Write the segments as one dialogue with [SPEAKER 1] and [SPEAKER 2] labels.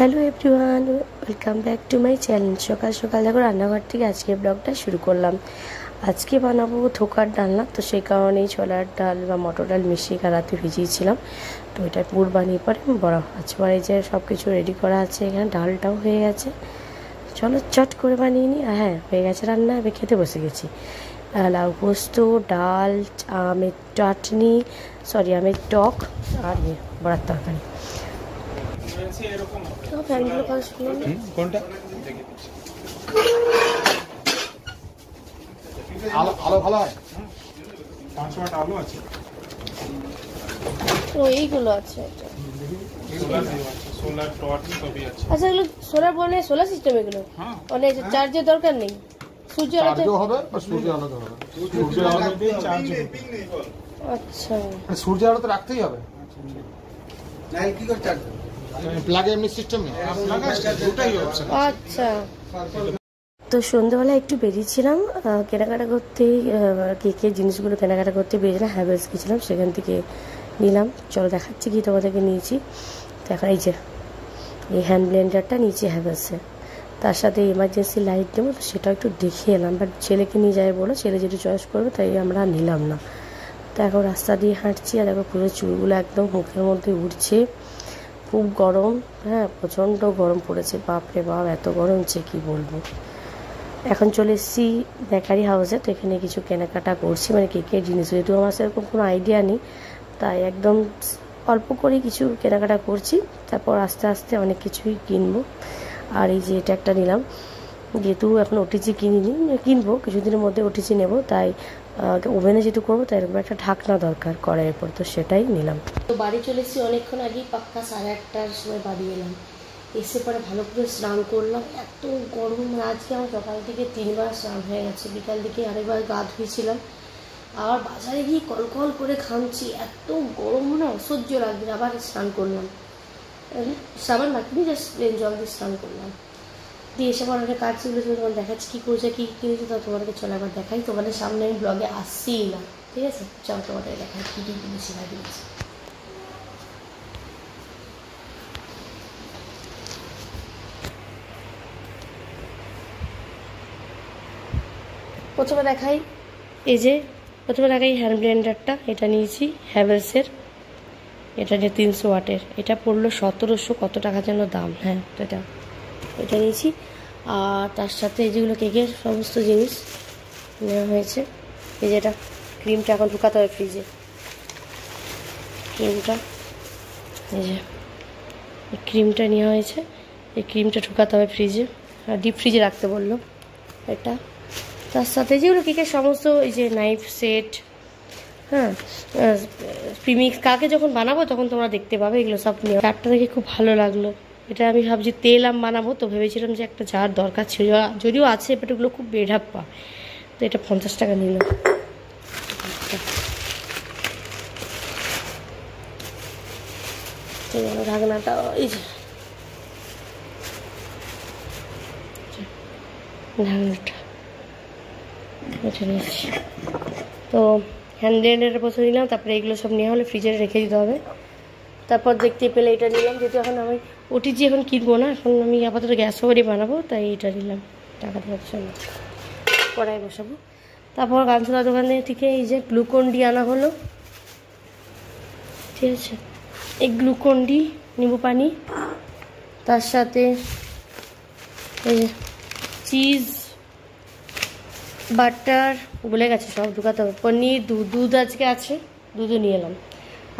[SPEAKER 1] Hello everyone, welcome back to my channel. সকাল সকাল দেখো রান্নাঘর থেকে আজকে ব্লগটা শুরু করলাম। আজকে বানাবো ধোকার ডালনা, তো সেই কারণেই ছোলার ডাল বা মটর ডাল মিশিয়ে রাতে ভিজিয়েছিলাম। তো এটা পুর বানিয়ে পরে বড়া আছে, পরে যে সব কিছু রেডি করা আছে, এখানে ডালটাও হয়ে গেছে। চলো চট করে বানিয়ে নিই। হ্যাঁ, হয়ে গেছে রান্না, এবার খেতে বসে গেছি। লাউ পোস্ত, ডাল, আমের চাটনি, আমের টক আর বড়ার তরকারি। এইগুলো আছে, আচ্ছা এগুলো সোলার বলে সোলার সিস্টেম, এগুলো মানে চার্জের দরকার নেই, সূর্য আলো হবে বা সূর্য আলো হবে। আচ্ছা,
[SPEAKER 2] সূর্য আলো তো রাখতেই হবে, কি করে চার্জ প্লাগে এমনি সিস্টেম নেই।
[SPEAKER 1] আচ্ছা, তো সন্ধ্যাবেলা একটু বেরিয়েছিলাম কেনাকাটা করতে, কেকের জিনিসগুলো কেনাকাটা করতে বেরিয়েছিলাম। হ্যাভেলস গেছিলাম, সেখান থেকে নিলাম। চলো দেখাচ্ছি কি তোমাদেরকে নিয়েছি। দেখা এই যে এই হ্যান্ড ব্লেন্ডারটা নিচে হ্যাভেলসে, তার সাথে এমার্জেন্সি লাইট নেবো, তো সেটাও একটু দেখে এলাম। বাট ছেলেকে নিয়ে যায় বলো, ছেলে যেটা চয়েস করবে তাই আমরা নিলাম না। তো এখন রাস্তা দিয়ে হাঁটছি আর দেখো পুরো চুলগুলো একদম মুখের মধ্যে উঠছে। খুব গরম, হ্যাঁ প্রচণ্ড গরম পড়েছে, বাপরে বাপ এত গরম যে কী বলবো। এখন চলে এসেছি বেকারি হাউসে, তো এখানে কিছু কেনাকাটা করছি, মানে কেকের জিনিস, যেহেতু আমার সেরকম কোনো আইডিয়া নেই, তাই একদম অল্প করে কিছু কেনাকাটা করছি। তারপর আস্তে আস্তে অনেক কিছুই কিনবো। আর এই যে এটা একটা নিলাম, যেহেতু এখন ওটিজি কিনিনি, কিনবো কিছুদিনের মধ্যে ওটিজি নেব, তাই ওভেনে যেহেতু করবো তাই এরকম একটা ঢাকনা দরকার কড়াইয়ের উপর, তো সেটাই নিলাম। তো বাড়ি চলে এসেছি অনেকক্ষণ আগেই, পাক্কা 8:30টার সময় বাড়ি এলাম। এসে পরে ভালো করে স্নান করলাম, এত গরম। আজকে আমার সকাল থেকে 3বার স্নান হয়ে গেছে, বিকাল দিকে আরেকবার গা ধুয়েছিলাম, আবার বাজারে গিয়ে কলকল করে ঘামছি, এত গরম না অসহ্য লাগবে। আবার স্নান করলাম, সাবান মাখিনি জাস্ট প্লেন জল দিয়ে স্নান করলাম। দিয়ে এসে আমার কাজ ছিল, তোমার দেখাচ্ছি কী করছে কী কিনেছি, তো তোমাদেরকে চলে আবার দেখাই। তোমাদের সামনে আমি ব্লগে আসছিই না, ঠিক আছে? চল তোমাদের দেখাই কী কী কিনেছি না কিনেছি। প্রথমে দেখাই হ্যান্ড ব্লেন্ডারটা, এটা নিয়েছি হ্যাভেলসের, এটা নিয়ে 300 ওয়াটের, এটা পড়লো 1700 কত টাকা যেন দাম। হ্যাঁ, তো এটা নিয়েছি। আর তার সাথে যেগুলো কেকের সমস্ত জিনিস নেওয়া হয়েছে। এই যেটা ক্রিমটা এখন ঢুকাতে হবে ফ্রিজে, ক্রিমটা এই যে ক্রিমটা নেওয়া হয়েছে, এই ক্রিমটা ঢুকাতে হবে ফ্রিজে, আর ডিপ ফ্রিজে রাখতে বললো এটা। তার সাথে যেগুলো কেকের সমস্ত, এই যে নাইফ সেট, হ্যাঁ প্রিমিক্স, কাকে যখন বানাবো তখন তোমরা দেখতে পাবে, এগুলো সব নিয়ে। চারটা দেখে খুব ভালো লাগলো। এটা আমি ভাবছি তেল বানাবো, তো ভেবেছিলাম যে একটা জার দরকার ছিল, যদিও আছে, বাট ওগুলো খুব বেঢাপ্পা, তো এটা 50 টাকা নিল। ঢাকনাটা এই যে ঢাকনাটা এটা নিয়েছি। তো হ্যান্ড ব্লেন্ডারের বসে নিলাম, তারপরে এগুলো সব নেওয়া হলে ফ্রিজে রেখে দিতে হবে। তারপর দেখতে পেলে এটা নিলাম, যেহেতু এখন আমি ওটিজি এখন কিনবো না, এখন আমি আপাতত গ্যাস ওভেনই বানাবো, তাই এটা নিলাম। টাকা দেওয়ার জন্য কড়াই বসাবো। তারপর কাঞ্চলা দোকানে থেকে এই যে গ্লুকন-ডি আনা হলো, ঠিক আছে? এই গ্লুকন-ডি, নিম্বু পানি, তার সাথে এই যে চিজ, বাটার, ভুলে গেছে সব ঢুকাতে হবে, পনির, দুধ আজকে আছে, দুধও নিয়ে এলাম।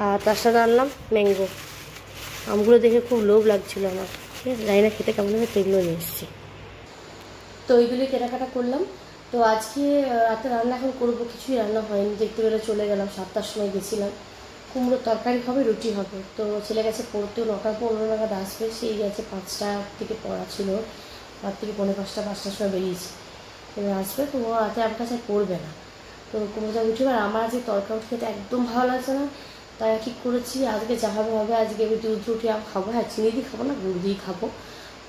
[SPEAKER 1] আর তার সাথে আনলাম ম্যাঙ্গো। আমগুলো দেখে খুব লোভ লাগছিলো আমার, ঠিক আছে? জানি না খেতে কেমন হবে, তেগুলো নিয়ে এসেছি। তো ওইগুলি কেনাকাটা করলাম। তো আজকে রাতে রান্না এখন করবো, কিছুই রান্না হয়নি, দেখতে পেলে চলে গেলাম, 7টার সময় গেছিলাম। কুমড়োর তরকারি হবে, রুটি হবে। তো ছেলে গেছে পড়তেও, 9টা-15 নাগাদ আসবে, সেই গেছে 5টা থেকে পড়া ছিল, 5 থেকে 4:45, 5টার সময় বেরিয়েছি, এবার আসবে। তো ও রাতে আমার কাছে পড়বে না, তো কুমড়োটা উঠে। আর আমার আজকে তরকারি খেতে একদম ভালো লাগছে না, তাই ঠিক করেছি আজকে যা হবে হবে। আজকে আমি দুধ রুটি আম খাবো, হ্যাঁ চিনি দিয়ে খাবো না, গুড় দিয়ে খাবো।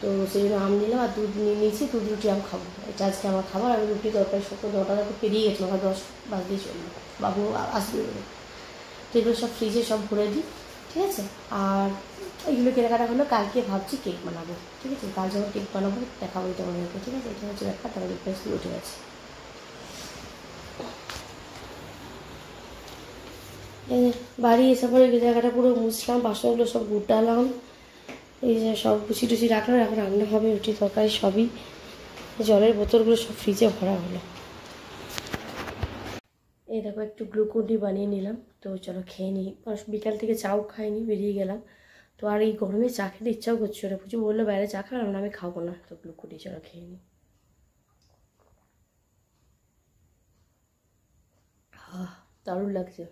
[SPEAKER 1] তো সেই জন্য আম নিলাম আর দুধ নিয়ে নিয়েছি, দুধ রুটি আম খাবো, এটা আজকে আমার খাবার। আমি রুটি তরকারি সত্য 9টা থেকে পেরিয়ে গেছিলো, আমার 10 বাজতেই চললো, বাবু আসবে বলে। তো এগুলো সব ফ্রিজে সব ভরে দিই, ঠিক আছে। আর এইগুলো কেনাকাটা হলো, কালকে ভাবছি কেক বানাবো, ঠিক আছে। কাল যখন কেক বানাবো দেখাবো তোমাদেরকে, ঠিক আছে। এটা হচ্ছে ব্যাপার, তাহলে রিকোয়েস্ট উঠে গেছে। বাড়ি এসে পরে জায়গাটা পুরো মুছলাম, বাসনগুলো সব গুটালাম, এই যে সব গুছি টুচি রাখলাম। এখন রান্না হবে, রুটি তরকারি সবই। জলের বোতলগুলো সব ফ্রিজে ভরা হলো। এই দেখো একটু গ্লুকন-ডি বানিয়ে নিলাম, তো চলো খেয়ে নিই। বিকাল থেকে চাও খাইনি, বেরিয়ে গেলাম তো। আর এই গরমে চা খেতে ইচ্ছাও করছে না। পুজো বললো বাইরে চা খাওয়ার, আমি খাবো না, তো গ্লুকন-ডি চলো খেয়ে নিই। দারুণ লাগছে।